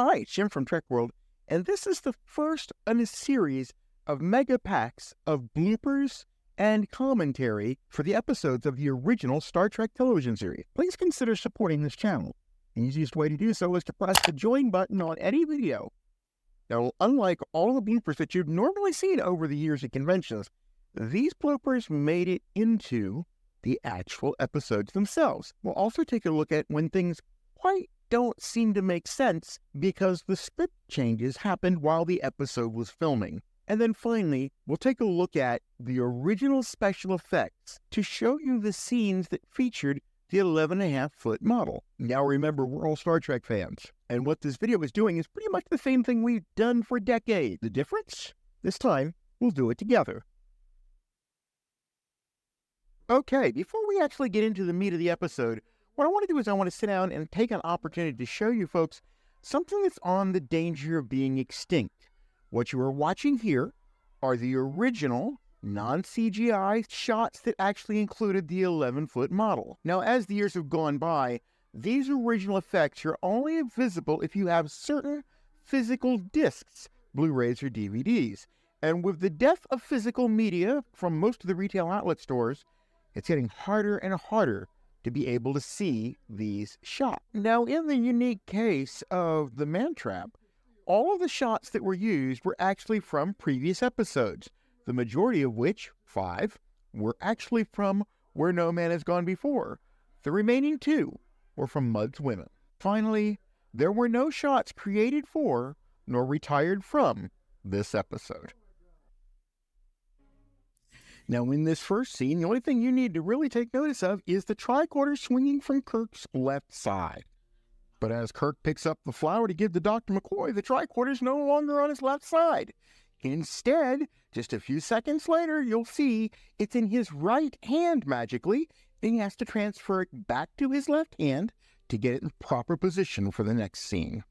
Hi, it's Jim from TrekWorld, and this is the first in a series of mega packs of bloopers and commentary for the episodes of the original Star Trek television series. Please consider supporting this channel. The easiest way to do so is to press the join button on any video. Now, unlike all the bloopers that you've normally seen over the years at conventions, these bloopers made it into the actual episodes themselves. We'll also take a look at when things quite don't seem to make sense because the script changes happened while the episode was filming. And then finally, we'll take a look at the original special effects to show you the scenes that featured the 11.5-foot model. Now remember, we're all Star Trek fans, and what this video is doing is pretty much the same thing we've done for decades. The difference? This time, we'll do it together. Okay, before we actually get into the meat of the episode, what I want to do is I want to sit down and take an opportunity to show you folks something that's on the danger of being extinct. What you are watching here are the original non-CGI shots that actually included the 11-foot model. Now, as the years have gone by, these original effects are only visible if you have certain physical discs, Blu-rays or DVDs. And with the death of physical media from most of the retail outlet stores, it's getting harder and harder to be able to see these shots. Now, in the unique case of the Man Trap, all of the shots that were used were actually from previous episodes, the majority of which, 5, were actually from Where No Man Has Gone Before. The remaining 2 were from Mudd's Women. Finally, there were no shots created for, nor retired from, this episode. Now, in this first scene, the only thing you need to really take notice of is the tricorder swinging from Kirk's left side. But as Kirk picks up the flower to give to Dr. McCoy, the tricorder is no longer on his left side. Instead, just a few seconds later, you'll see it's in his right hand magically, and he has to transfer it back to his left hand to get it in proper position for the next scene.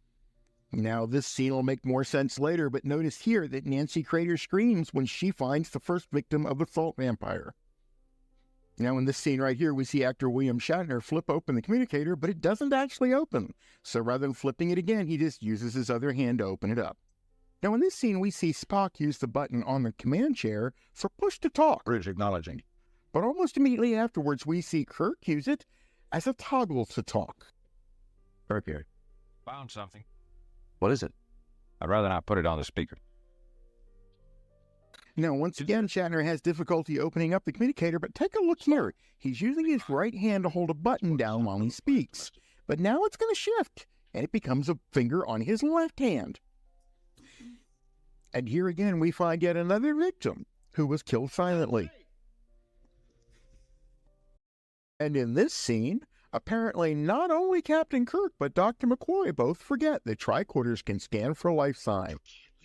Now, this scene will make more sense later, but notice here that Nancy Crater screams when she finds the first victim of the salt vampire. Now, in this scene right here, we see actor William Shatner flip open the communicator, but it doesn't actually open. So rather than flipping it again, he just uses his other hand to open it up. Now, in this scene, we see Spock use the button on the command chair for push to talk. Bridge acknowledging. But almost immediately afterwards, we see Kirk use it as a toggle to talk. Kirk here. Found something. What is it? I'd rather not put it on the speaker. Now, once again, Shatner has difficulty opening up the communicator, but take a look here. He's using his right hand to hold a button down while he speaks. But now it's going to shift, and it becomes a finger on his left hand. And here again, we find yet another victim who was killed silently. And in this scene, apparently not only Captain Kirk, but Dr. McCoy both forget that tricorders can scan for life sign.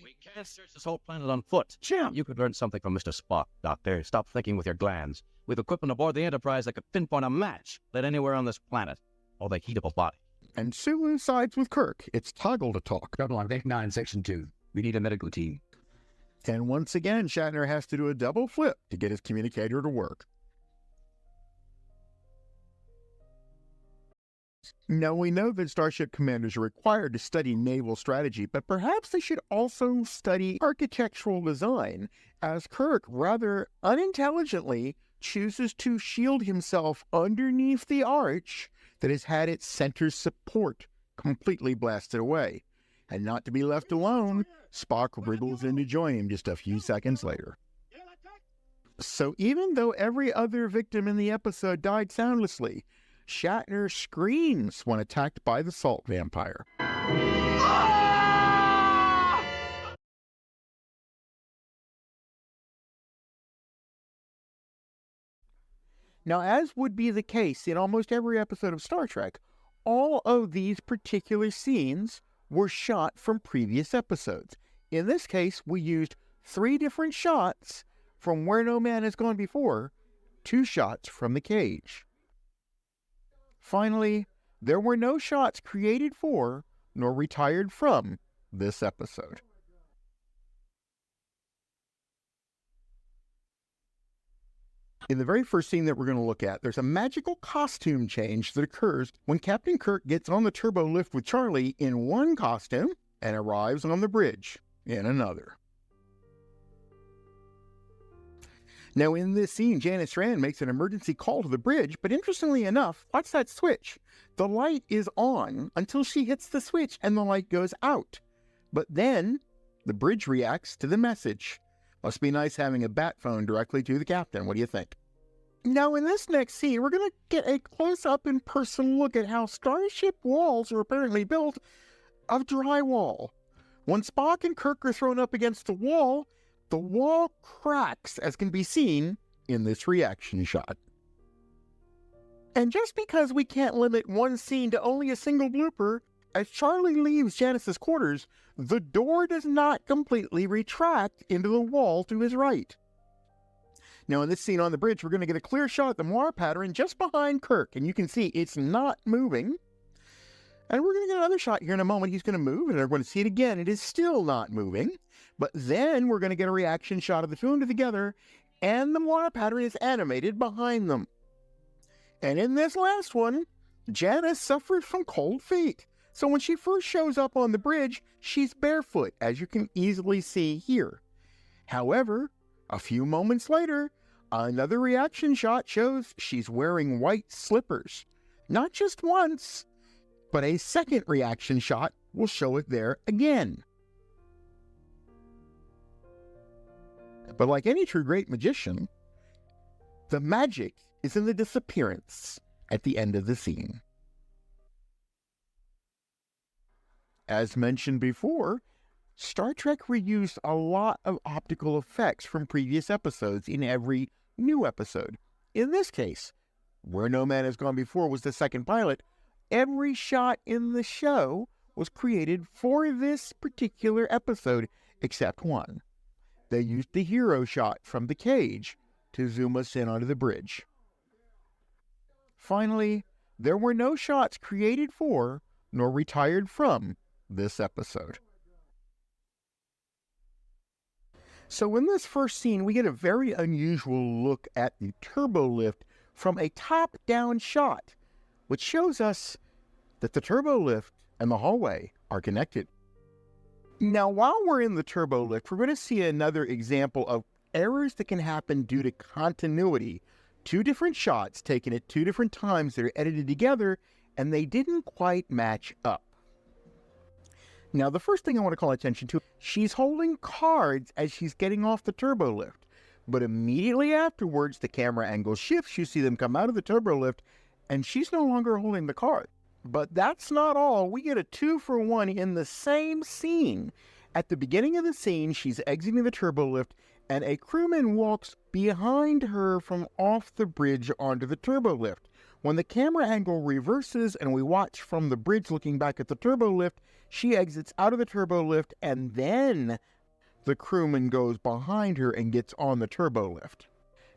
We can't search this whole planet on foot. Jim! You could learn something from Mr. Spock, Doctor. Stop thinking with your glands. We've equipment aboard the Enterprise that could pinpoint a match lit anywhere on this planet, or the heat of a body. And Sulu sides with Kirk. It's toggle to talk. Double on deck 9, section 2. We need a medical team. And once again, Shatner has to do a double flip to get his communicator to work. Now, we know that starship commanders are required to study naval strategy, but perhaps they should also study architectural design, as Kirk rather unintelligently chooses to shield himself underneath the arch that has had its center support completely blasted away. And not to be left alone, Spock wriggles in to join him just a few seconds later. So even though every other victim in the episode died soundlessly, Shatner screams when attacked by the salt vampire. Now, as would be the case in almost every episode of Star Trek, all of these particular scenes were shot from previous episodes. In this case, we used 3 different shots from Where No Man Has Gone Before, 2 shots from the cage. Finally, there were no shots created for, nor retired from, this episode. In the very first scene that we're going to look at, there's a magical costume change that occurs when Captain Kirk gets on the turbo lift with Charlie in one costume and arrives on the bridge in another. Now, in this scene, Janice Rand makes an emergency call to the bridge, but interestingly enough, watch that switch. The light is on until she hits the switch and the light goes out. But then the bridge reacts to the message. Must be nice having a bat phone directly to the captain. What do you think? Now, in this next scene, we're going to get a close-up in-person look at how starship walls are apparently built of drywall. When Spock and Kirk are thrown up against the wall cracks, as can be seen in this reaction shot. And just because we can't limit one scene to only a single blooper, as Charlie leaves Janice's quarters, the door does not completely retract into the wall to his right. Now, in this scene on the bridge, we're going to get a clear shot of the Moir pattern just behind Kirk, and you can see it's not moving. And we're going to get another shot here in a moment. He's going to move, and we're going to see it again. It is still not moving. But then we're going to get a reaction shot of the two of them together, and the Moir pattern is animated behind them. And in this last one, Janice suffers from cold feet. So when she first shows up on the bridge, she's barefoot, as you can easily see here. However, a few moments later, another reaction shot shows she's wearing white slippers. Not just once, but a second reaction shot will show it there again. But like any true great magician, the magic is in the disappearance at the end of the scene. As mentioned before, Star Trek reused a lot of optical effects from previous episodes in every new episode. In this case, Where No Man Has Gone Before was the second pilot, every shot in the show was created for this particular episode, except one. They used the hero shot from the cage to zoom us in onto the bridge. Finally, there were no shots created for, nor retired from, this episode. So in this first scene, we get a very unusual look at the turbo lift from a top-down shot, which shows us that the turbo lift and the hallway are connected. Now, while we're in the turbo lift, we're going to see another example of errors that can happen due to continuity. Two different shots taken at two different times that are edited together, and they didn't quite match up. Now, the first thing I want to call attention to, she's holding cards as she's getting off the turbo lift. But immediately afterwards, the camera angle shifts, you see them come out of the turbo lift, and she's no longer holding the card. But that's not all. We get a 2-for-1 in the same scene. At the beginning of the scene, she's exiting the turbo lift, and a crewman walks behind her from off the bridge onto the turbo lift. When the camera angle reverses and we watch from the bridge looking back at the turbo lift, she exits out of the turbo lift, and then the crewman goes behind her and gets on the turbo lift.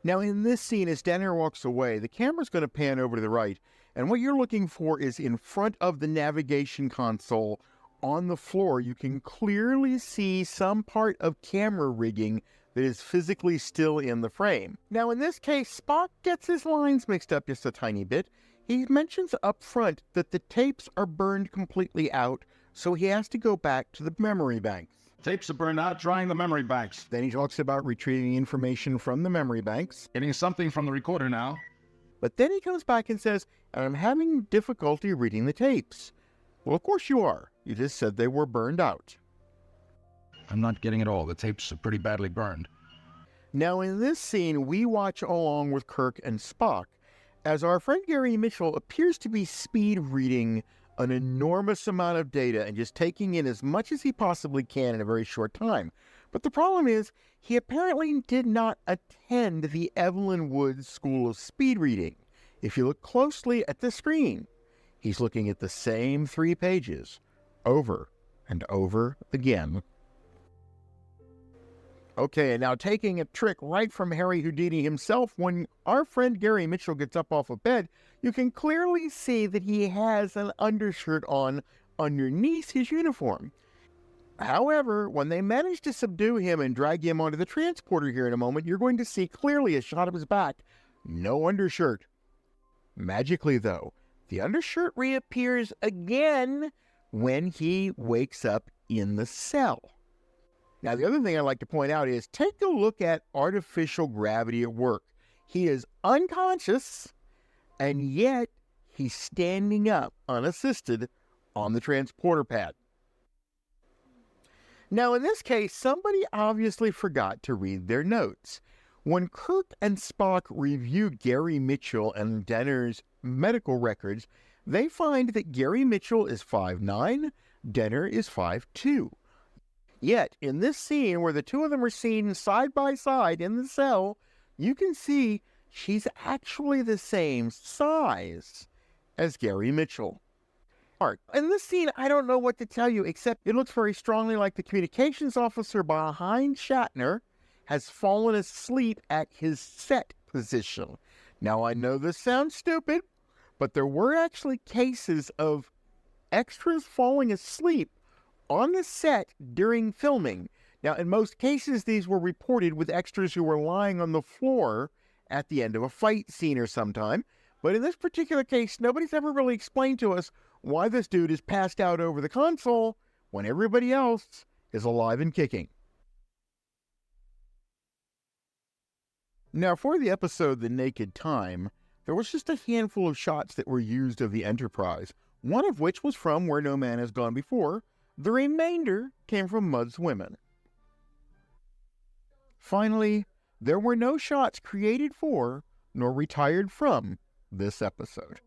Now, in this scene, as Danner walks away, the camera's going to pan over to the right, and what you're looking for is in front of the navigation console on the floor. You can clearly see some part of camera rigging that is physically still in the frame. Now, in this case, Spock gets his lines mixed up just a tiny bit. He mentions up front that the tapes are burned completely out, so he has to go back to the memory banks. Tapes are burned out, trying the memory banks. Then he talks about retrieving information from the memory banks. Getting something from the recorder now. But then he comes back and says, I'm having difficulty reading the tapes. Well, of course you are. You just said they were burned out. I'm not getting it all. The tapes are pretty badly burned. Now, in this scene, we watch along with Kirk and Spock as our friend Gary Mitchell appears to be speed reading an enormous amount of data and just taking in as much as he possibly can in a very short time. But the problem is, he apparently did not attend the Evelyn Wood School of Speed Reading. If you look closely at the screen, he's looking at the same 3 pages over and over again. Okay, and now taking a trick right from Harry Houdini himself, when our friend Gary Mitchell gets up off of bed, you can clearly see that he has an undershirt on underneath his uniform. However, when they manage to subdue him and drag him onto the transporter here in a moment, you're going to see clearly a shot of his back no undershirt. Magically, though, the undershirt reappears again when he wakes up in the cell. Now, the other thing I'd like to point out is take a look at artificial gravity at work. He is unconscious, and yet he's standing up unassisted on the transporter pad. Now, in this case, somebody obviously forgot to read their notes. When Kirk and Spock review Gary Mitchell and Denner's medical records, they find that Gary Mitchell is 5'9", Denner is 5'2". Yet, in this scene where the two of them are seen side by side in the cell, you can see she's actually the same size as Gary Mitchell. In this scene, I don't know what to tell you, except it looks very strongly like the communications officer behind Shatner has fallen asleep at his set position. Now, I know this sounds stupid, but there were actually cases of extras falling asleep on the set during filming. Now, in most cases, these were reported with extras who were lying on the floor at the end of a fight scene or sometime. But in this particular case, nobody's ever really explained to us why this dude is passed out over the console when everybody else is alive and kicking. Now, for the episode The Naked Time, there was just a handful of shots that were used of the Enterprise, one of which was from Where No Man Has Gone Before. The remainder came from Mudd's Women. Finally, there were no shots created for nor retired from this episode.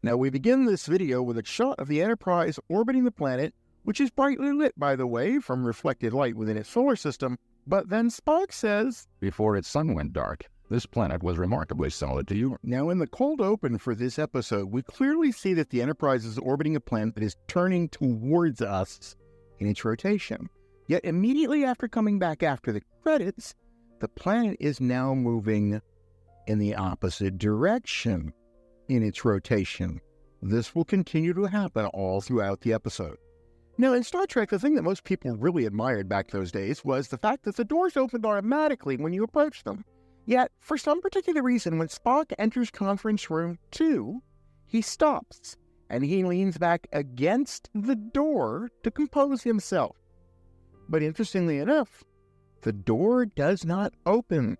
Now, we begin this video with a shot of the Enterprise orbiting the planet, which is brightly lit, by the way, from reflected light within its solar system. But then Spock says, Before its sun went dark, this planet was remarkably solid to you. Now, in the cold open for this episode, we clearly see that the Enterprise is orbiting a planet that is turning towards us in its rotation. Yet immediately after coming back after the credits, the planet is now moving in the opposite direction in its rotation. This will continue to happen all throughout the episode. Now, in Star Trek, the thing that most people really admired back those days was the fact that the doors opened automatically when you approached them. Yet, for some particular reason, when Spock enters Conference Room 2, he stops, and he leans back against the door to compose himself. But interestingly enough, the door does not open.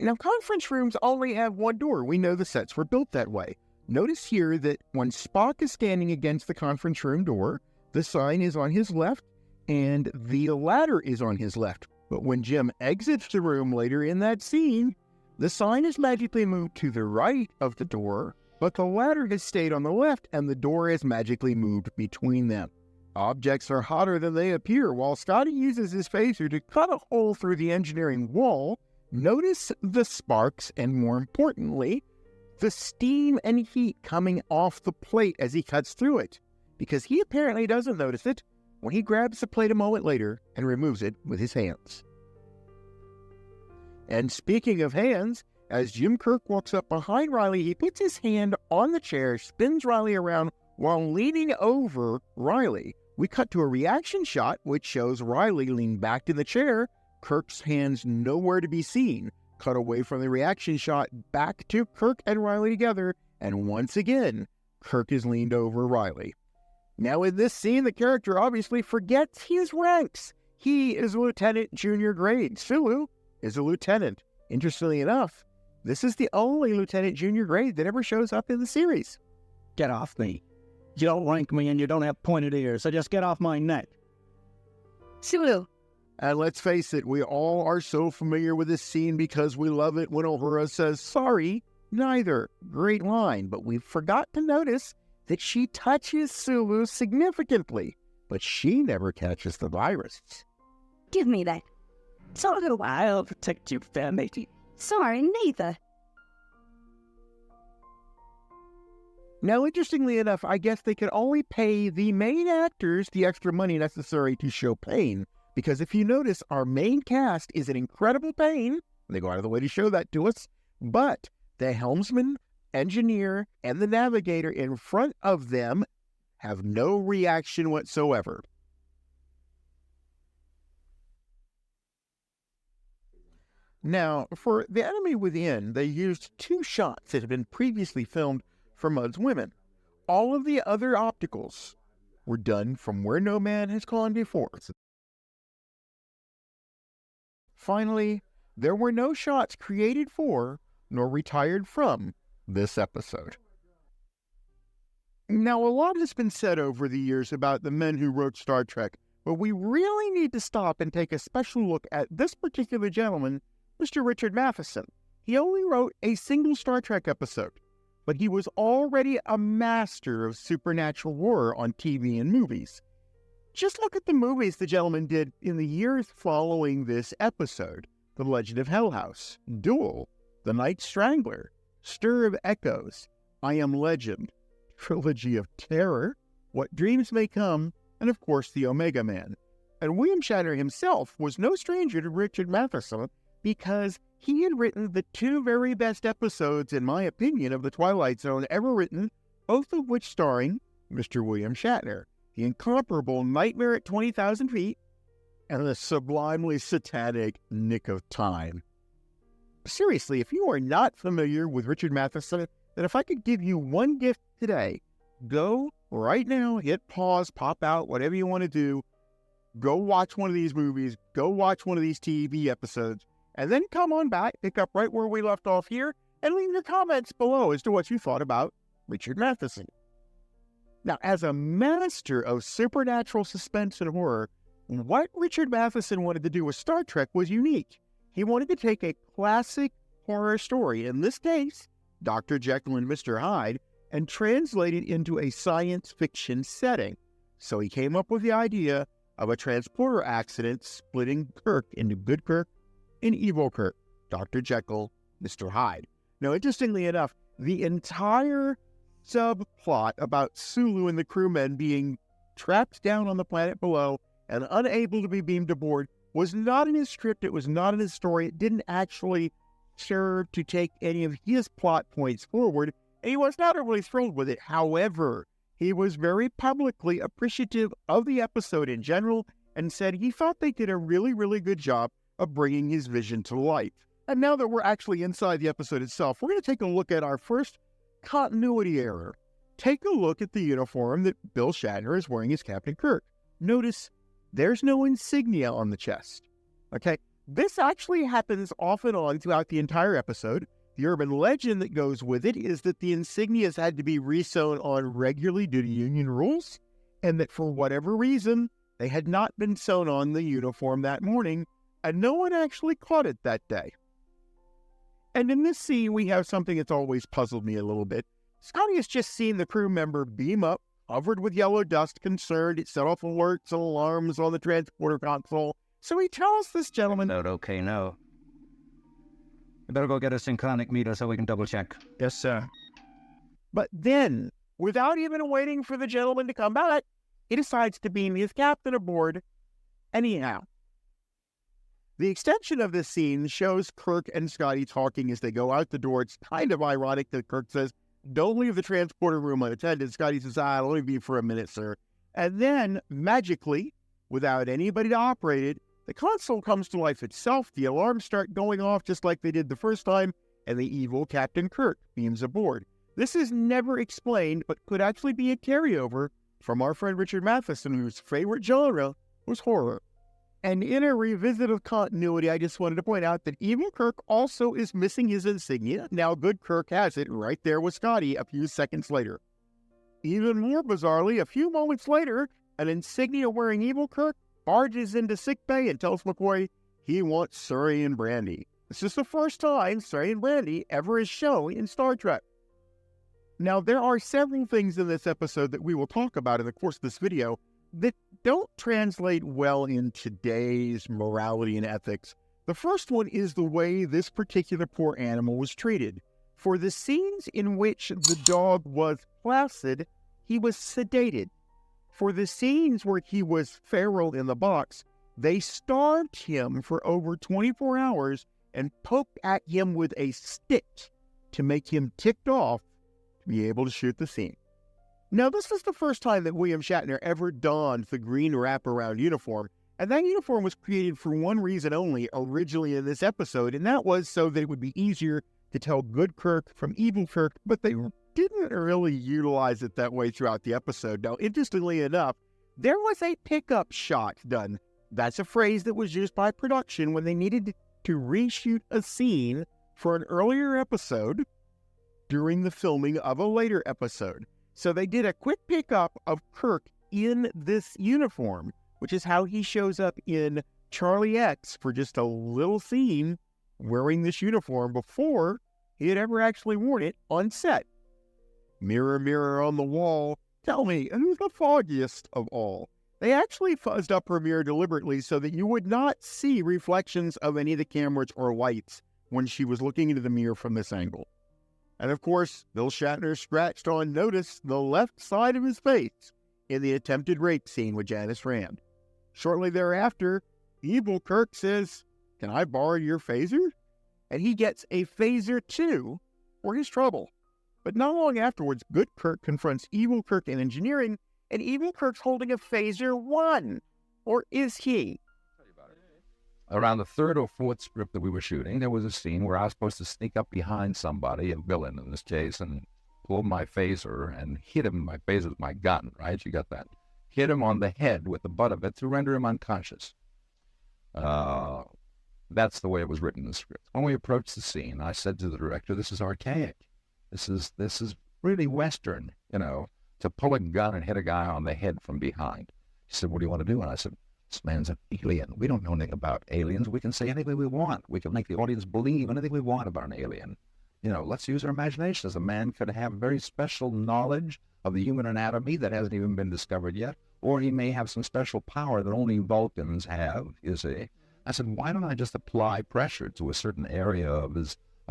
Now, conference rooms only have one door. We know the sets were built that way. Notice here that when Spock is standing against the conference room door, the sign is on his left, and the ladder is on his left. But when Jim exits the room later in that scene, the sign is magically moved to the right of the door, but the ladder has stayed on the left, and the door has magically moved between them. Objects are hotter than they appear. While Scotty uses his phaser to cut a hole through the engineering wall, notice the sparks and, more importantly, the steam and heat coming off the plate as he cuts through it, because he apparently doesn't notice it when he grabs the plate a moment later and removes it with his hands. And speaking of hands, as Jim Kirk walks up behind Riley, he puts his hand on the chair, spins Riley around while leaning over Riley. We cut to a reaction shot, which shows Riley leaned back in the chair, Kirk's hands nowhere to be seen. Cut away from the reaction shot, back to Kirk and Riley together, and once again, Kirk is leaned over Riley. Now in this scene, the character obviously forgets his ranks. He is a lieutenant junior grade. Sulu is a lieutenant. Interestingly enough, this is the only lieutenant junior grade that ever shows up in the series. Get off me. You don't rank me and you don't have pointed ears, so just get off my neck. Sulu. And let's face it, we all are so familiar with this scene because we love it when Uhura says, "Sorry, neither." Great line, but we forgot to notice that she touches Sulu significantly, but she never catches the virus. Give me that. So I'll protect you, fair matey. Sorry, neither. Now, interestingly enough, I guess they could only pay the main actors the extra money necessary to show pain, because if you notice, our main cast is in incredible pain. They go out of the way to show that to us, but the helmsman, engineer, and the navigator in front of them have no reaction whatsoever. Now, for The Enemy Within, they used 2 shots that had been previously filmed for Mudd's Women. All of the other opticals were done from where no man has gone before. Finally, there were no shots created for, nor retired from, this episode. Now, a lot has been said over the years about the men who wrote Star Trek, but we really need to stop and take a special look at this particular gentleman, Mr. Richard Matheson. He only wrote a single Star Trek episode, but he was already a master of supernatural horror on TV and movies. Just look at the movies the gentleman did in the years following this episode: The Legend of Hell House, Duel, The Night Strangler, Stir of Echoes, I Am Legend, Trilogy of Terror, What Dreams May Come, and of course The Omega Man. And William Shatner himself was no stranger to Richard Matheson, because he had written the 2 very best episodes, in my opinion, of The Twilight Zone ever written, both of which starring Mr. William Shatner: the incomparable Nightmare at 20,000 Feet and the sublimely satanic Nick of Time. Seriously, if you are not familiar with Richard Matheson, then if I could give you one gift today, go right now, hit pause, pop out, whatever you want to do, go watch one of these movies, go watch one of these TV episodes, and then come on back, pick up right where we left off here, and leave your comments below as to what you thought about Richard Matheson. Now, as a master of supernatural suspense and horror, what Richard Matheson wanted to do with Star Trek was unique. He wanted to take a classic horror story, in this case, Dr. Jekyll and Mr. Hyde, and translate it into a science fiction setting. So he came up with the idea of a transporter accident splitting Kirk into good Kirk and evil Kirk, Dr. Jekyll, Mr. Hyde. Now, interestingly enough, the entire subplot about Sulu and the crewmen being trapped down on the planet below and unable to be beamed aboard was not in his script, it was not in his story, it didn't actually serve to take any of his plot points forward, and he was not overly thrilled with it. However, he was very publicly appreciative of the episode in general and said he thought they did a really, really good job of bringing his vision to life. And now that we're actually inside the episode itself, we're going to take a look at our first continuity error. Take a look at the uniform that Bill Shatner is wearing as Captain Kirk. Notice there's no insignia on the chest. Okay, this actually happens off and on throughout the entire episode. The urban legend that goes with it is that the insignias had to be resewn on regularly due to union rules, and that for whatever reason, they had not been sewn on the uniform that morning, and no one actually caught it that day. And in this scene, we have something that's always puzzled me a little bit. Scotty has just seen the crew member beam up, covered with yellow dust, concerned. It set off alerts and alarms on the transporter console. So he tells this gentleman, Okay, no. You better go get a synchronic meter so we can double check. Yes, sir. but then, without even waiting for the gentleman to come back, he decides to beam his captain aboard anyhow. The extension of this scene shows Kirk and Scotty talking as they go out the door. It's kind of ironic that Kirk says, "Don't leave the transporter room unattended." Scotty says, "I'll only be for a minute, sir." And then, magically, without anybody to operate it, the console comes to life itself. The alarms start going off just like they did the first time, and the evil Captain Kirk beams aboard. This is never explained, but could actually be a carryover from our friend Richard Matheson, whose favorite genre was horror. And in a revisit of continuity, I just wanted to point out that evil Kirk also is missing his insignia. Now, good Kirk has it right there with Scotty a few seconds later. Even more bizarrely, a few moments later, an insignia-wearing evil Kirk barges into sickbay and tells McCoy he wants Surrey and Brandy. This is the first time Surrey and Brandy ever is shown in Star Trek. Now, there are several things in this episode that we will talk about in the course of this video that don't translate well in today's morality and ethics. The first one is the way this particular poor animal was treated. For the scenes in which the dog was placid, he was sedated. For the scenes where he was feral in the box, they starved him for over 24 hours and poked at him with a stick to make him ticked off to be able to shoot the scene. Now, this was the first time that William Shatner ever donned the green wraparound uniform, And that uniform was created for one reason only originally in this episode, and that was so that it would be easier to tell good Kirk from evil Kirk, but they didn't really utilize it that way throughout the episode. Now, interestingly enough, there was a pickup shot done. That's a phrase that was used by production when they needed to reshoot a scene for an earlier episode during the filming of a later episode. So they did a quick pickup of Kirk in this uniform, which is how he shows up in Charlie X for just a little scene wearing this uniform before he had ever actually worn it on set. Mirror, mirror on the wall, tell me, who's the foggiest of all? They actually fuzzed up her mirror deliberately so that you would not see reflections of any of the cameras or lights when she was looking into the mirror from this angle. And of course, Bill Shatner scratched on notice the left side of his face in the attempted rape scene with Janice Rand. Shortly thereafter, evil Kirk says, "Can I borrow your phaser?" And he gets a phaser too for his trouble. But not long afterwards, good Kirk confronts evil Kirk in engineering, and evil Kirk's holding a phaser 1. Or is he? Around the third or fourth script that we were shooting, there was a scene where I was supposed to sneak up behind somebody, a villain in this case, and pull my phaser and hit him. My phaser with my gun, right? You got that? Hit him on the head with the butt of it to render him unconscious. That's the way it was written in the script. When we approached the scene, I said to the director, "This is archaic. This is really Western, to pull a gun and hit a guy on the head from behind." He said, "What do you want to do?" And I said, "This man's an alien. We don't know anything about aliens. We can say anything we want. We can make the audience believe anything we want about an alien. Let's use our imaginations. A man could have very special knowledge of the human anatomy that hasn't even been discovered yet, or he may have some special power that only Vulcans have, you see." I said, "Why don't I just apply pressure to a certain area of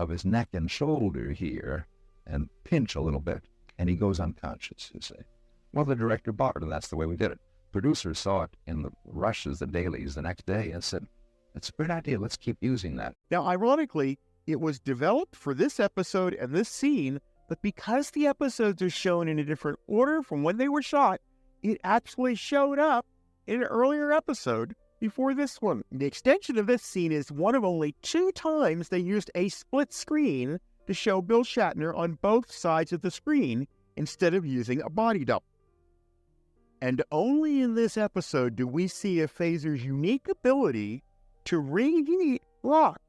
his neck and shoulder here and pinch a little bit, and he goes unconscious, you see?" Well, the director bought it, and that's the way we did it. Producers saw it in the rushes, the dailies the next day, and said, "It's a great idea. Let's keep using that." Now, ironically, it was developed for this episode and this scene, but because the episodes are shown in a different order from when they were shot, it actually showed up in an earlier episode before this one. The extension of this scene is one of only 2 times they used a split screen to show Bill Shatner on both sides of the screen instead of using a body double. And only in this episode do we see a phaser's unique ability to reheat rocks.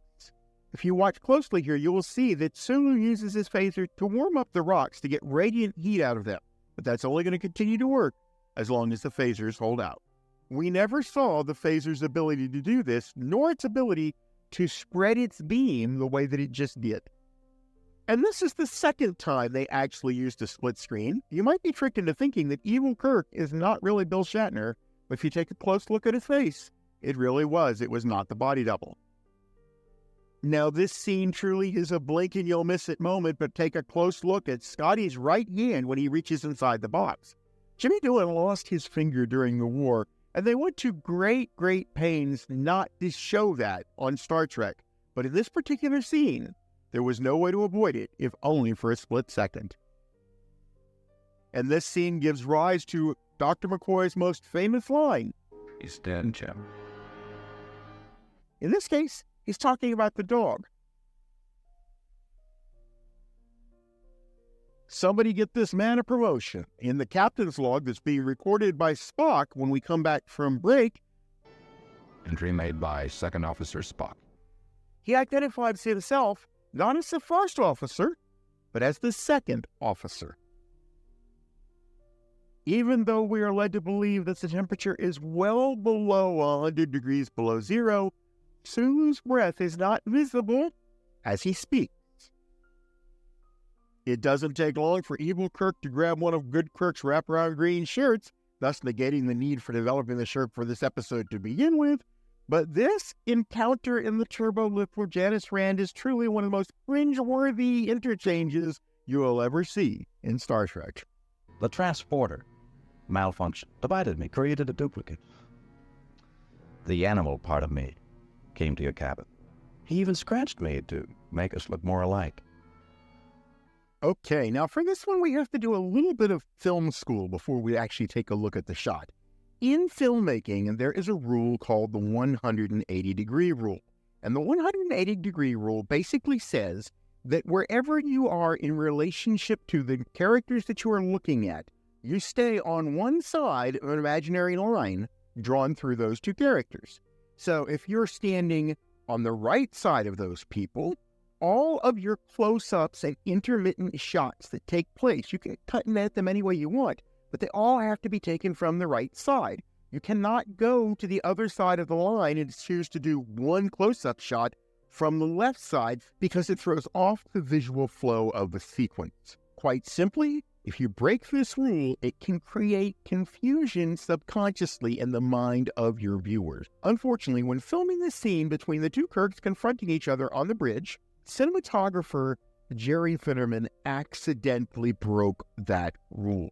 If you watch closely here, you will see that Sulu uses his phaser to warm up the rocks to get radiant heat out of them. But that's only going to continue to work as long as the phasers hold out. We never saw the phaser's ability to do this, nor its ability to spread its beam the way that it just did. And this is the second time they actually used a split screen. You might be tricked into thinking that evil Kirk is not really Bill Shatner, but if you take a close look at his face, it really was. It was not the body double. Now, this scene truly is a blink and you'll miss it moment, but take a close look at Scotty's right hand when he reaches inside the box. Jimmy Doohan lost his finger during the war, and they went to great pains not to show that on Star Trek. But in this particular scene, there was no way to avoid it, if only for a split second. And this scene gives rise to Dr. McCoy's most famous line. "He's dead, Jim." In this case, he's talking about the dog. Somebody get this man a promotion. In the captain's log that's being recorded by Spock when we come back from break, Entry made by Second Officer Spock. he identifies himself not as the first officer, but as the second officer. Even though we are led to believe that the temperature is well below 100 degrees below zero, Sulu's breath is not visible as he speaks. It doesn't take long for evil Kirk to grab one of good Kirk's wraparound green shirts, thus negating the need for developing the shirt for this episode to begin with. But this encounter in the turbo lift with Janice Rand is truly one of the most cringe-worthy interchanges you will ever see in Star Trek. The transporter malfunctioned, divided me, created a duplicate. The animal part of me came to your cabin. He even scratched me to make us look more alike. Okay, now for this one we have to do a little bit of film school before we actually take a look at the shot. In filmmaking, there is a rule called the 180-degree rule. And the 180-degree rule basically says that wherever you are in relationship to the characters that you are looking at, you stay on one side of an imaginary line drawn through those two characters. So if you're standing on the right side of those people, all of your close-ups and intermittent shots that take place, you can cut and edit them any way you want, but they all have to be taken from the right side. You cannot go to the other side of the line and choose to do one close-up shot from the left side because it throws off the visual flow of the sequence. Quite simply, if you break this rule, it can create confusion subconsciously in the mind of your viewers. Unfortunately, when filming the scene between the two Kirks confronting each other on the bridge, cinematographer Jerry Finnerman accidentally broke that rule.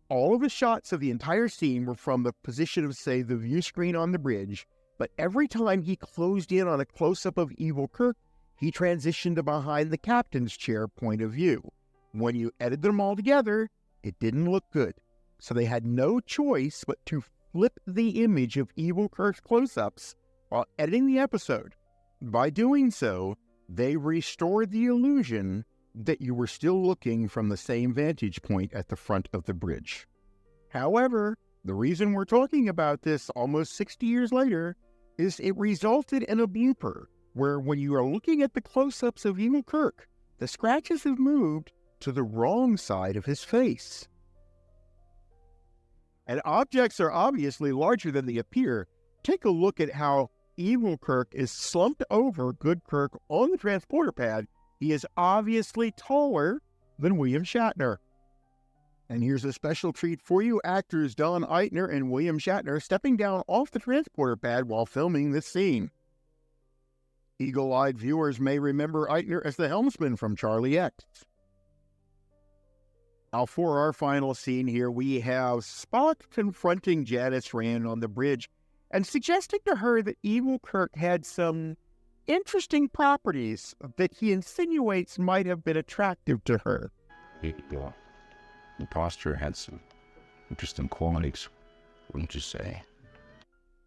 All of the shots of the entire scene were from the position of, say, the view screen on the bridge, but every time he closed in on a close-up of evil Kirk, he transitioned to behind the captain's chair point of view. When you edited them all together, it didn't look good. So they had no choice but to flip the image of evil Kirk's close-ups while editing the episode. By doing so, they restored the illusion that you were still looking from the same vantage point at the front of the bridge. However, the reason we're talking about this almost 60 years later is it resulted in a blooper where when you are looking at the close-ups of evil Kirk, the scratches have moved to the wrong side of his face. And objects are obviously larger than they appear. Take a look at how evil Kirk is slumped over good Kirk on the transporter pad. He is obviously taller than William Shatner. And here's a special treat for you. Actors Don Eitner and William Shatner stepping down off the transporter pad while filming this scene. Eagle-eyed viewers may remember Eitner as the helmsman from Charlie X. Now, for our final scene here, we have Spock confronting Janice Rand on the bridge and suggesting to her that evil Kirk had some interesting properties that he insinuates might have been attractive to her. The posture had some interesting qualities, wouldn't you say?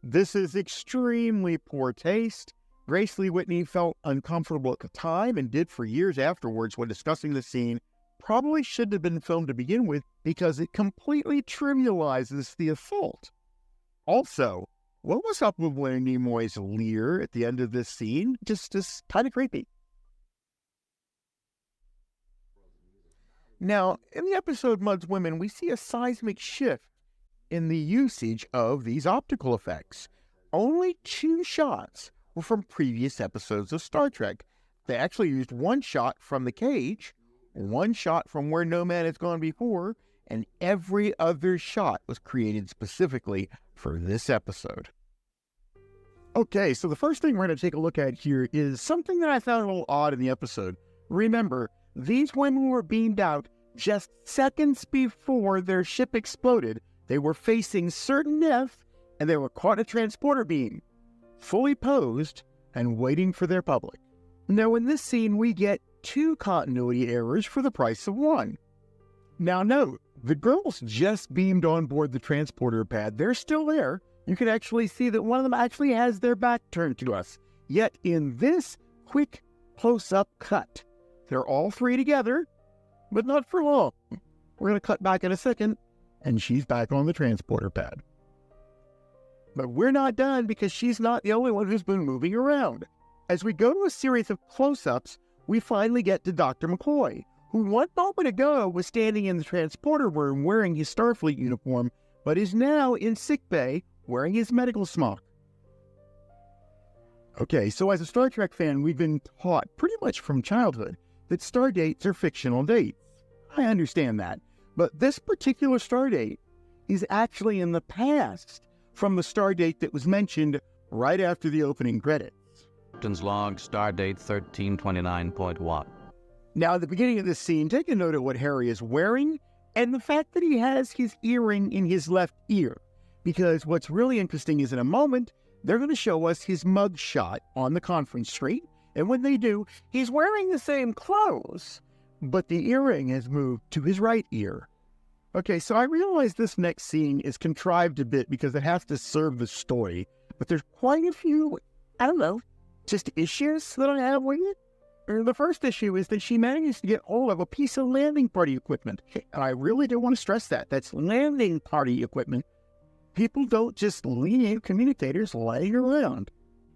This is extremely poor taste. Grace Lee Whitney felt uncomfortable at the time and did for years afterwards when discussing the scene. Probably shouldn't have been filmed to begin with because it completely trivializes the assault. Also, what was up with Leonard Nimoy's leer at the end of this scene? Just kind of creepy. Now, in the episode Mud's Women, we see a seismic shift in the usage of these optical effects. Only 2 shots were from previous episodes of Star Trek. They actually used 1 shot from the cage, 1 shot from where no man has gone before, and every other shot was created specifically for this episode. Okay, so the first thing we're going to take a look at here is something that I found a little odd in the episode. Remember, these women were beamed out just seconds before their ship exploded. They were facing certain death, and they were caught in a transporter beam, fully posed, and waiting for their public. Now, in this scene, we get 2 continuity errors for the price of 1. Now, note, the girls just beamed on board the transporter pad. They're still there. You can actually see that one of them actually has their back turned to us. Yet, in this quick close-up cut, they're all 3 together, but not for long. We're going to cut back in a second, and she's back on the transporter pad. But we're not done because she's not the only one who's been moving around. As we go to a series of close-ups, we finally get to Dr. McCoy, who one moment ago was standing in the transporter room wearing his Starfleet uniform, but is now in sickbay wearing his medical smock. Okay, so as a Star Trek fan, we've been taught pretty much from childhood that star dates are fictional dates. I understand that, but this particular star date is actually in the past from the star date that was mentioned right after the opening credits. Captain's log, stardate 1329.1. Now, at the beginning of this scene, take a note of what Harry is wearing and the fact that he has his earring in his left ear. Because what's really interesting is in a moment, they're going to show us his mug shot on the conference screen. And when they do, he's wearing the same clothes, but the earring has moved to his right ear. Okay, so I realize this next scene is contrived a bit because it has to serve the story, but there's quite a few, I don't know, just issues that I have with it. The first issue is that she managed to get hold of a piece of landing party equipment. And I really do want to stress that. That's landing party equipment. People don't just leave communicators laying around.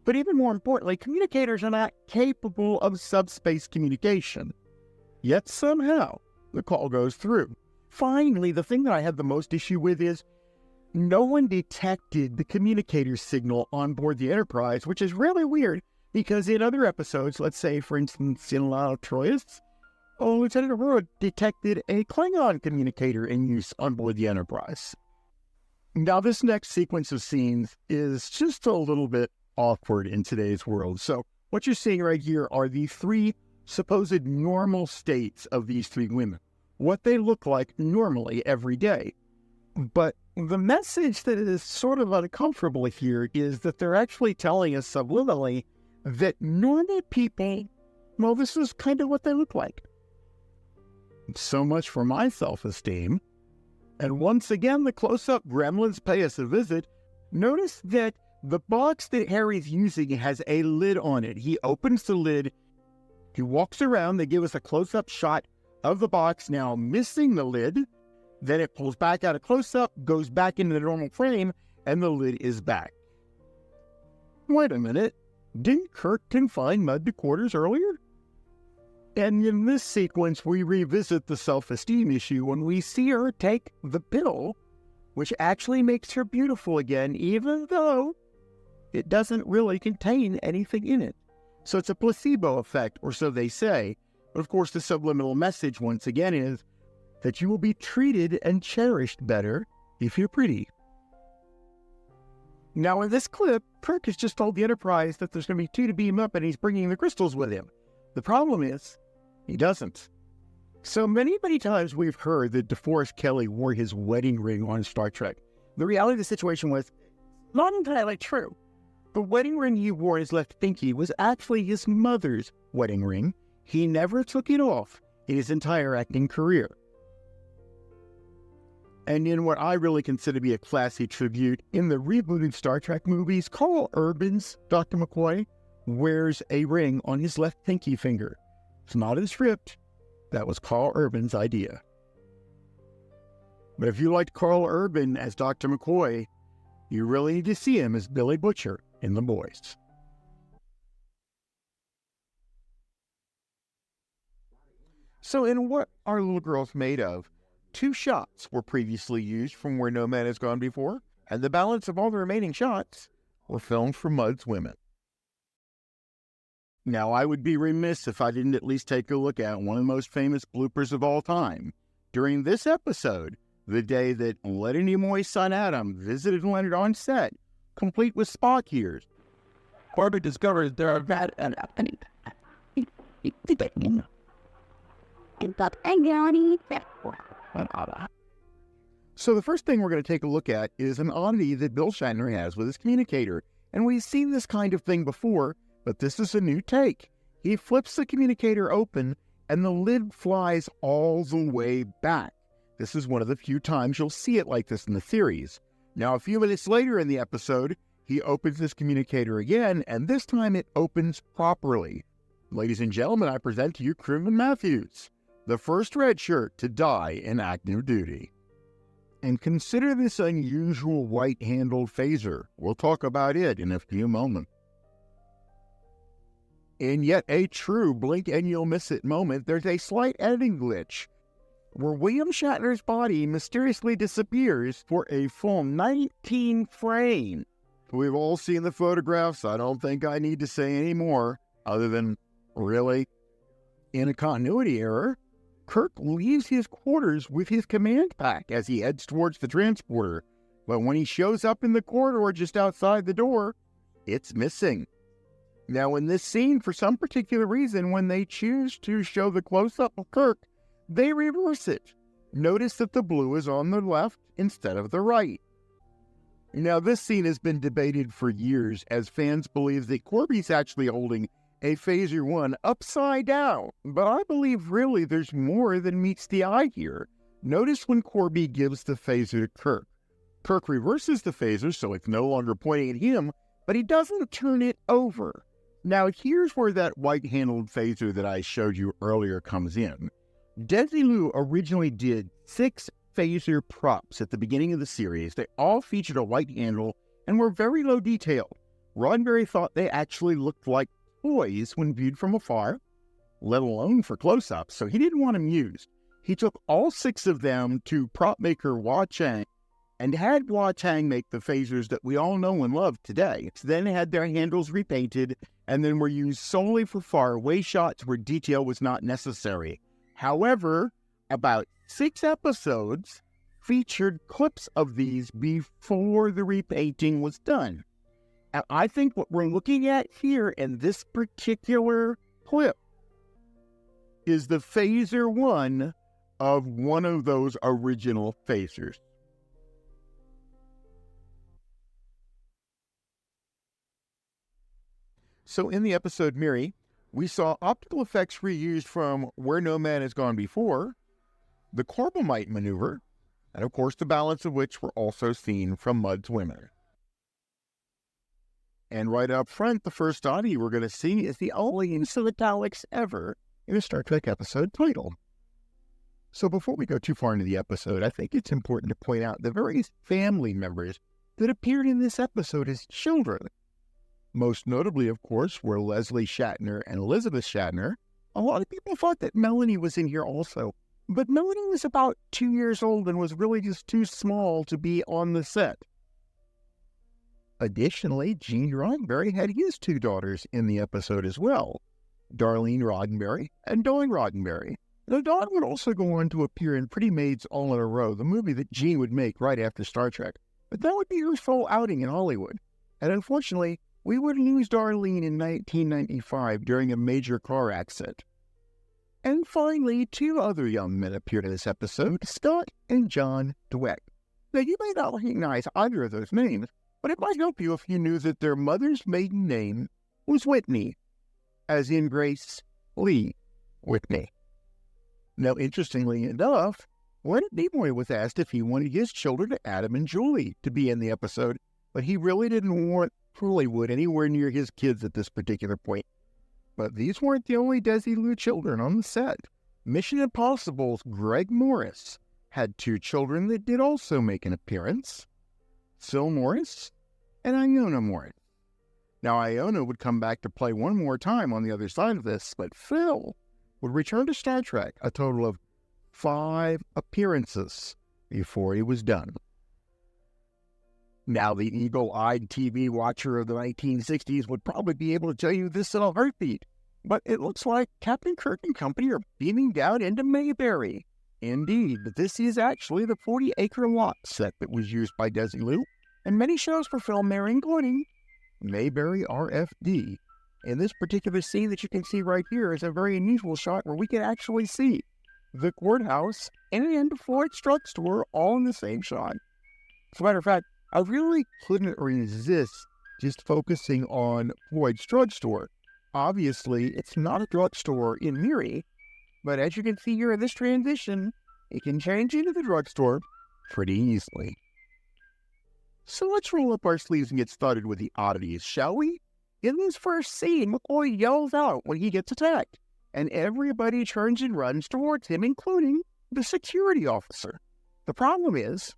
But even more importantly, communicators are not capable of subspace communication. Yet somehow, the call goes through. Finally, the thing that I had the most issue with is no one detected the communicator signal on board the Enterprise, which is really weird because in other episodes, let's say, for instance, in La Troyes, Lieutenant Uhura detected a Klingon communicator in use on board the Enterprise. Now, this next sequence of scenes is just a little bit awkward in today's world. So what you're seeing right here are the three supposed normal states of these three women, what they look like normally every day. But the message that is sort of uncomfortable here is that they're actually telling us subliminally that normal people, well, this is kind of what they look like. So much for my self-esteem. And once again, the close-up gremlins pay us a visit. Notice that the box that Harry's using has a lid on it. He opens the lid, he walks around, they give us a close-up shot of the box now missing the lid. Then it pulls back out of close-up, goes back into the normal frame, and the lid is back. Wait a minute, didn't Kirk confine Mud to quarters earlier? And in this sequence, we revisit the self-esteem issue when we see her take the pill, which actually makes her beautiful again, even though it doesn't really contain anything in it. So it's a placebo effect, or so they say. But of course, the subliminal message, once again, is that you will be treated and cherished better if you're pretty. Now, in this clip, Kirk has just told the Enterprise that there's going to be two to beam up and he's bringing the crystals with him. The problem is, he doesn't. So many times we've heard that DeForest Kelley wore his wedding ring on Star Trek. The reality of the situation was not entirely true. The wedding ring he wore on his left pinky was actually his mother's wedding ring. He never took it off in his entire acting career. And in what I really consider to be a classy tribute, in the rebooted Star Trek movies, Carl Urban's Dr. McCoy wears a ring on his left pinky finger. It's not in the script. That was Carl Urban's idea. But if you liked Carl Urban as Dr. McCoy, you really need to see him as Billy Butcher in The Boys. So in What Are Little Girls Made Of, 2 shots were previously used from Where No Man Has Gone Before, and the balance of all the remaining shots were filmed for Mud's Women. Now, I would be remiss if I didn't at least take a look at one of the most famous bloopers of all time. During this episode, the day that Leonard Nimoy's son Adam visited Leonard on set, complete with Spock ears, Corbett discovers there are bad and So the first thing we're going to take a look at is an oddity that Bill Shatner has with his communicator. And we've seen this kind of thing before, but this is a new take. He flips the communicator open and the lid flies all the way back. This is one of the few times you'll see it like this in the series. Now, a few minutes later in the episode, he opens this communicator again, and this time it opens properly. Ladies and gentlemen, I present to you Crewman Matthews, the first red shirt to die in active duty. And consider this unusual white-handled phaser. We'll talk about it in a few moments. In yet a true blink and you'll miss it moment, there's a slight editing glitch where William Shatner's body mysteriously disappears for a full 19 frames. We've all seen the photographs. I don't think I need to say any more other than, really? In a continuity error, Kirk leaves his quarters with his command pack as he heads towards the transporter. But when he shows up in the corridor just outside the door, it's missing. Now, in this scene, for some particular reason, when they choose to show the close-up of Kirk, they reverse it. Notice that the blue is on the left instead of the right. Now, this scene has been debated for years, as fans believe that Corby's actually holding a Phaser 1 upside down. But I believe really there's more than meets the eye here. Notice when Corby gives the phaser to Kirk. Kirk reverses the phaser so it's no longer pointing at him, but he doesn't turn it over. Now here's where that white-handled phaser that I showed you earlier comes in. Desilu originally did 6 phaser props at the beginning of the series. They all featured a white handle and were very low detail. Roddenberry thought they actually looked like toys when viewed from afar, let alone for close-ups, so he didn't want them used. He took all 6 of them to prop maker Hua Chang and had Hua Chang make the phasers that we all know and love today. Then had their handles repainted and then were used solely for far-away shots where detail was not necessary. However, about 6 episodes featured clips of these before the repainting was done. And I think what we're looking at here in this particular clip is the phaser 1 of one of those original phasers. So in the episode Miri, we saw optical effects reused from Where No Man Has Gone Before, the Corbomite maneuver, and of course the balance of which were also seen from Mudd's Women. And right up front, the first audio we're going to see is the only use of italics ever in a Star Trek episode title. So before we go too far into the episode, I think it's important to point out the various family members that appeared in this episode as children. Most notably, of course, were Leslie Shatner and Elizabeth Shatner. A lot of people thought that Melanie was in here also, but Melanie was about 2 years old and was really just too small to be on the set. Additionally, Gene Roddenberry had his 2 daughters in the episode as well, Darlene Roddenberry and Dawn Roddenberry. Now, Dawn would also go on to appear in Pretty Maids All in a Row, the movie that Gene would make right after Star Trek. But that would be her sole outing in Hollywood. And unfortunately, we would lose Darlene in 1995 during a major car accident. And finally, 2 other young men appeared in this episode, Scott and John Dweck. Now, you may not recognize either of those names, but it might help you if you knew that their mother's maiden name was Whitney, as in Grace Lee Whitney. Now, interestingly enough, Leonard Nimoy was asked if he wanted his children, Adam and Julie, to be in the episode, but he really didn't want Hollywood anywhere near his kids at this particular point. But these weren't the only Desilu children on the set. Mission Impossible's Greg Morris had 2 children that did also make an appearance, Phil Morris and Iona Morris. Now, Iona would come back to play one more time on the other side of this, but Phil would return to Star Trek a total of 5 appearances before he was done. Now, the eagle-eyed TV watcher of the 1960s would probably be able to tell you this in a heartbeat, but it looks like Captain Kirk and company are beaming down into Mayberry. Indeed, this is actually the 40-acre lot set that was used by Desilu, and many shows were filmed there, including Mayberry RFD. And this particular scene that you can see right here is a very unusual shot where we can actually see the courthouse and Floyd's drugstore all in the same shot. As a matter of fact, I really couldn't resist just focusing on Floyd's drugstore. Obviously, it's not a drugstore in Miri, but as you can see here in this transition, it can change into the drugstore pretty easily. So let's roll up our sleeves and get started with the oddities, shall we? In this first scene, McCoy yells out when he gets attacked, and everybody turns and runs towards him, including the security officer. The problem is,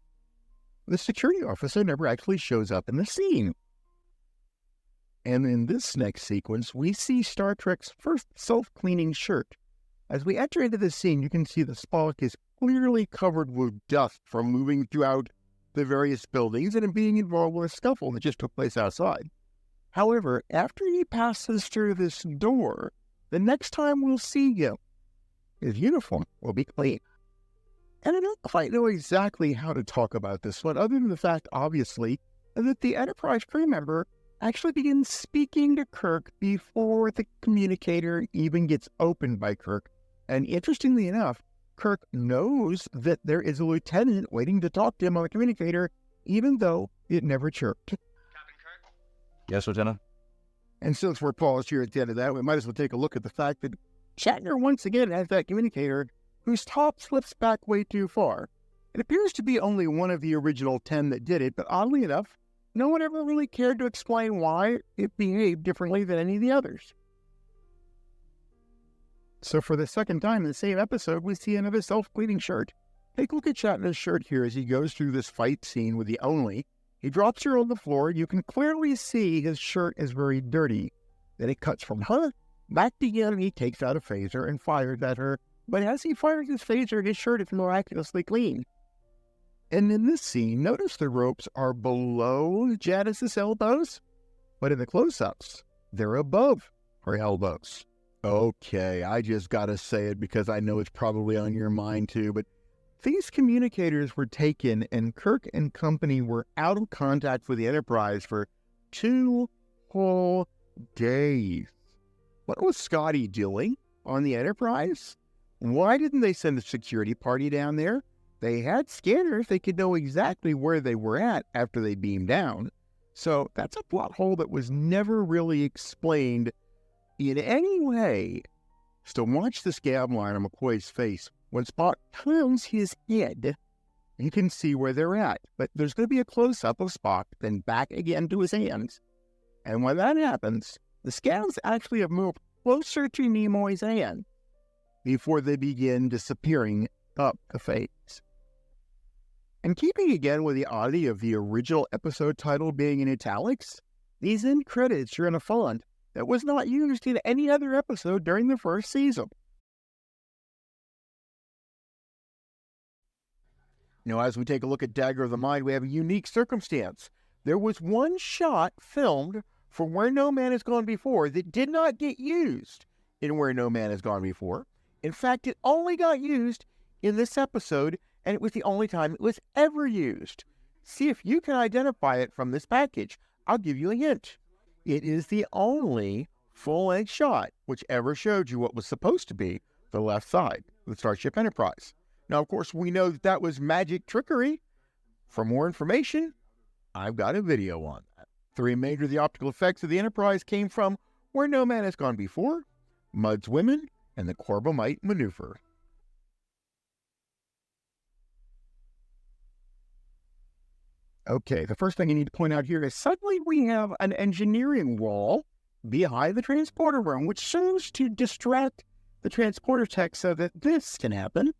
the security officer never actually shows up in the scene. And in this next sequence, we see Star Trek's first self-cleaning shirt. As we enter into this scene, you can see the Spock is clearly covered with dust from moving throughout the various buildings and being involved with a scuffle that just took place outside. However, after he passes through this door, the next time we'll see him, his uniform will be clean. And I don't quite know exactly how to talk about this one, other than the fact, obviously, that the Enterprise crew member actually begins speaking to Kirk before the communicator even gets opened by Kirk. And interestingly enough, Kirk knows that there is a lieutenant waiting to talk to him on the communicator, even though it never chirped. Yes, Lieutenant? And since we're paused here at the end of that, we might as well take a look at the fact that Shatner once again has that communicator whose top slips back way too far. It appears to be only one of the original 10 that did it, but oddly enough, no one ever really cared to explain why it behaved differently than any of the others. So for the second time in the same episode, we see another self-cleaning shirt. Take a look at Shatner's shirt here as he goes through this fight scene with the Only. He drops her on the floor, and you can clearly see his shirt is very dirty. Then it cuts from her back to him, and he takes out a phaser and fires at her. But as he fires his phaser, his shirt is miraculously clean. And in this scene, notice the ropes are below Janice's elbows, but in the close-ups, they're above her elbows. Okay, I just gotta say it because I know it's probably on your mind too, but these communicators were taken and Kirk and company were out of contact with the Enterprise for 2 whole days. What was Scotty doing on the Enterprise? Why didn't they send a security party down there? They had scanners. They could know exactly where they were at after they beamed down. So that's a plot hole that was never really explained in any way. So watch the scab line on McCoy's face. When Spock turns his head, you can see where they're at. But there's going to be a close-up of Spock, then back again to his hands. And when that happens, the scabs actually have moved closer to Nimoy's hand before they begin disappearing up the face. And keeping again with the oddity of the original episode title being in italics, these end credits are in a font that was not used in any other episode during the first season. Now, as we take a look at Dagger of the Mind, we have a unique circumstance. There was one shot filmed for Where No Man Has Gone Before that did not get used in Where No Man Has Gone Before. In fact, it only got used in this episode, and it was the only time it was ever used. See if you can identify it from this package. I'll give you a hint. It is the only full-length shot which ever showed you what was supposed to be the left side of the Starship Enterprise. Now, of course, we know that that was magic trickery. For more information, I've got a video on that. The remainder of the optical effects of the Enterprise came from Where No Man Has Gone Before, Mudd's Women, and the Corbomite Maneuver. Okay, the first thing you need to point out here is suddenly we have an engineering wall behind the transporter room, which serves to distract the transporter tech so that this can happen.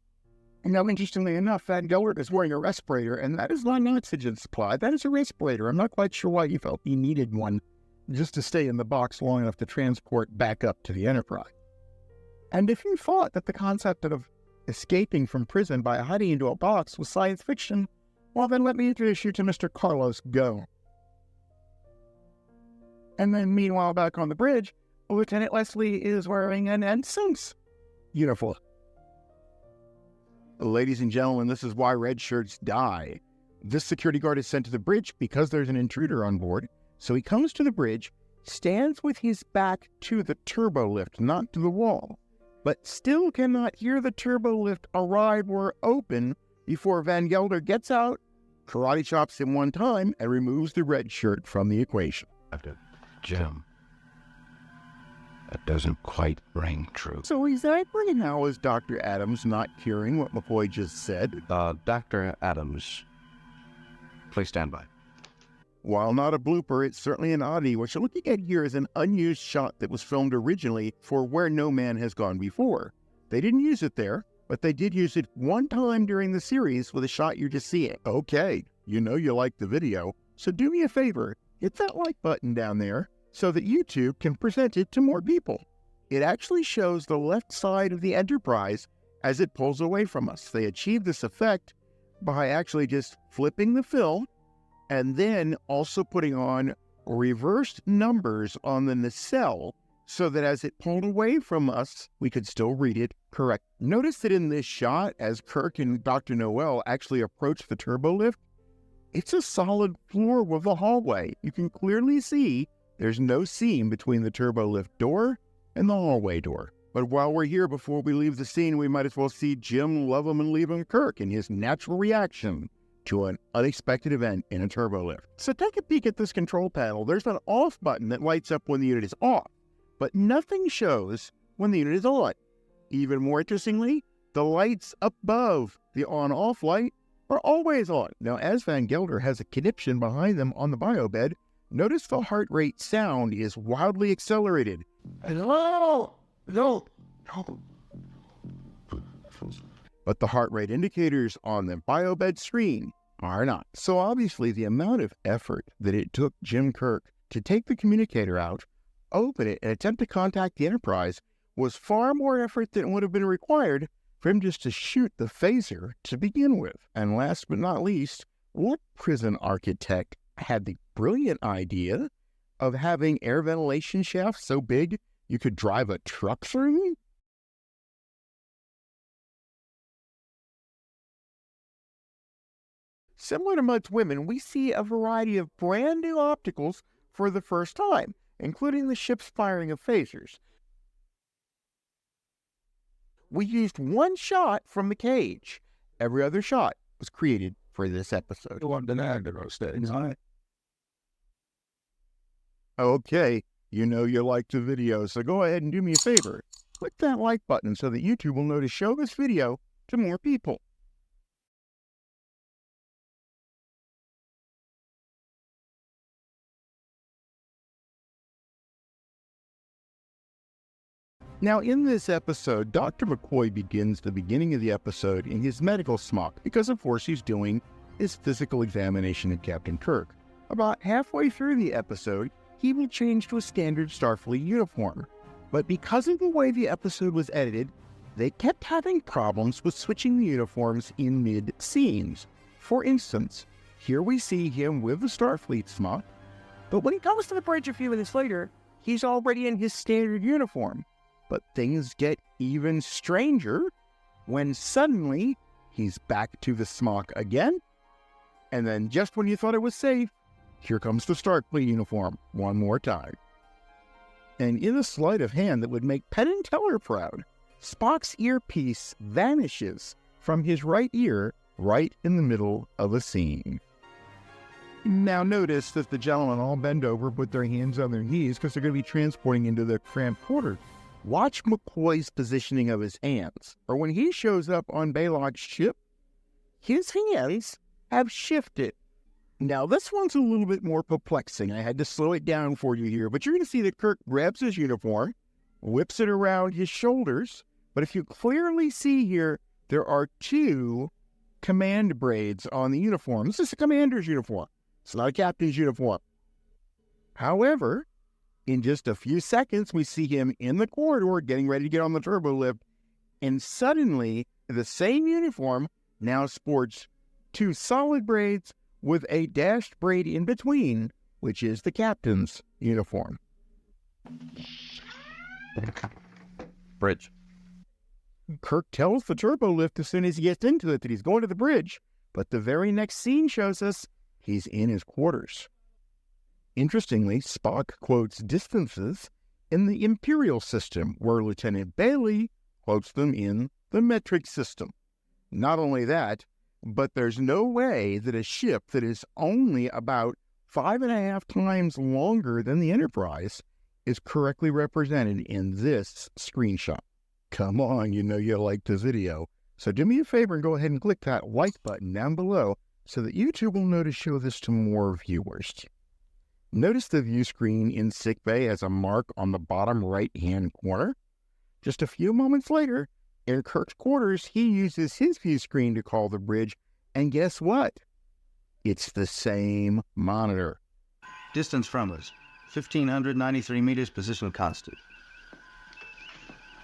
And now, interestingly enough, Van Gelder is wearing a respirator, and that is not an oxygen supply. That is a respirator. I'm not quite sure why he felt he needed one just to stay in the box long enough to transport back up to the Enterprise. And if you thought that the concept of escaping from prison by hiding into a box was science fiction, well, then let me introduce you to Mr. Carlos Go. And then, meanwhile, back on the bridge, Lieutenant Leslie is wearing an ensign's uniform. Ladies and gentlemen, this is why red shirts die. This security guard is sent to the bridge because there's an intruder on board. So he comes to the bridge, stands with his back to the turbo lift, not to the wall, but still cannot hear the turbo lift arrive or open before Van Gelder gets out, karate chops him one time, and removes the red shirt from the equation. Jim, that doesn't quite ring true. So exactly how is Dr. Adams not hearing what McCoy just said? Dr. Adams, please stand by. While not a blooper, it's certainly an oddity. What you're looking at here is an unused shot that was filmed originally for Where No Man Has Gone Before. They didn't use it there, but they did use it one time during the series with a shot you're just seeing. Okay, you know you like the video, so do me a favor, hit that like button down there so that YouTube can present it to more people. It actually shows the left side of the Enterprise as it pulls away from us. They achieve this effect by actually just flipping the film and then also putting on reversed numbers on the nacelle so that as it pulled away from us, we could still read it correct. Notice that in this shot, as Kirk and Dr. Noel actually approach the turbo lift, it's a solid floor with a hallway. You can clearly see there's no seam between the turbo lift door and the hallway door. But while we're here, before we leave the scene, we might as well see Jim love him and leave him Kirk in his natural reaction to an unexpected event in a turbo lift. So take a peek at this control panel. There's an off button that lights up when the unit is off, but nothing shows when the unit is on. Even more interestingly, The lights above the on-off light are always on. Now, as Van Gelder has a conniption behind them on the biobed, notice the heart rate sound is wildly accelerated. Hello? No. But the heart rate indicators on the biobed screen are not. So obviously the amount of effort that it took Jim Kirk to take the communicator out, open it, and attempt to contact the Enterprise was far more effort than would have been required for him just to shoot the phaser to begin with. And last but not least, what prison architect had the brilliant idea of having air ventilation shafts so big you could drive a truck through them? Similar to most women, we see a variety of brand new opticals for the first time, including the ship's firing of phasers. We used one shot from the cage. Every other shot was created for this episode. Okay, you know you liked the video, so go ahead and do me a favor. Click that like button so that YouTube will know to show this video to more people. Now, in this episode, Dr. McCoy begins the beginning of the episode in his medical smock because, of course, he's doing his physical examination of Captain Kirk. About halfway through the episode, he will change to a standard Starfleet uniform. But because of the way the episode was edited, they kept having problems with switching the uniforms in mid-scenes. For instance, here we see him with the Starfleet smock, but when he comes to the bridge a few minutes later, he's already in his standard uniform. But things get even stranger when suddenly he's back to the smock again. And then just when you thought it was safe, here comes the Starfleet uniform one more time. And in a sleight of hand that would make Penn and Teller proud, Spock's earpiece vanishes from his right ear right in the middle of a scene. Now notice that the gentlemen all bend over, put their hands on their knees because they're going to be transporting into the cramped quarters. Watch McCoy's positioning of his hands, or when he shows up on Balog's ship, his hands have shifted. Now, this one's a little bit more perplexing. I had to slow it down for you here, but you're going to see that Kirk grabs his uniform, whips it around his shoulders, but if you clearly see here, there are two command braids on the uniform. This is a commander's uniform. It's not a captain's uniform. However, in just a few seconds, we see him in the corridor getting ready to get on the turbo lift, and suddenly the same uniform now sports two solid braids with a dashed braid in between, which is the captain's uniform. Bridge. Kirk tells the turbo lift as soon as he gets into it that he's going to the bridge, but the very next scene shows us he's in his quarters. Interestingly, Spock quotes distances in the Imperial system, where Lieutenant Bailey quotes them in the metric system. Not only that, but there's no way that a ship that is only about 5.5 times longer than the Enterprise is correctly represented in this screenshot. Come on, you know you like the video. So do me a favor and go ahead and click that like button down below so that YouTube will know to show this to more viewers. Notice the view screen in sickbay has a mark on the bottom right-hand corner. Just a few moments later, in Kirk's quarters, he uses his view screen to call the bridge, and guess what? It's the same monitor. Distance from us, 1,593 meters, positional constant.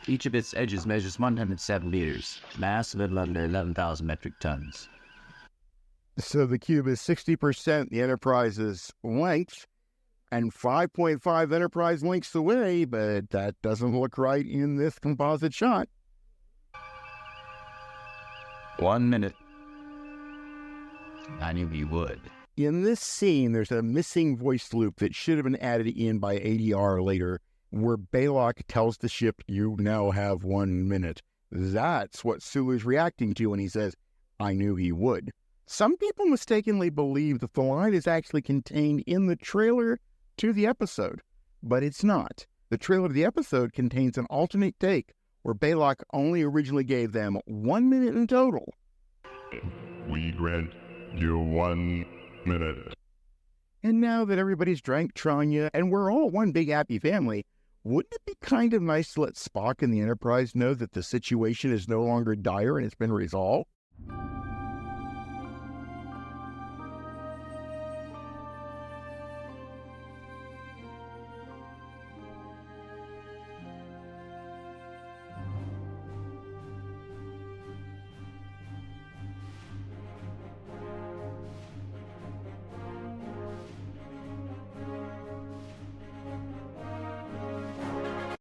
Each of its edges measures 107 meters, mass a little under 11,000 metric tons. So the cube is 60% the Enterprise's length, and 5.5 Enterprise lengths away, but that doesn't look right in this composite shot. 1 minute. I knew he would. In this scene, there's a missing voice loop that should have been added in by ADR later, where Balog tells the ship, "You now have 1 minute." That's what Sulu's reacting to when he says, "I knew he would." Some people mistakenly believe that the line is actually contained in the trailer to the episode, but it's not. The trailer to the episode contains an alternate take where Balok only originally gave them 1 minute in total. We grant you 1 minute. And now that everybody's drank Tranya and we're all one big happy family, wouldn't it be kind of nice to let Spock and the Enterprise know that the situation is no longer dire and it's been resolved?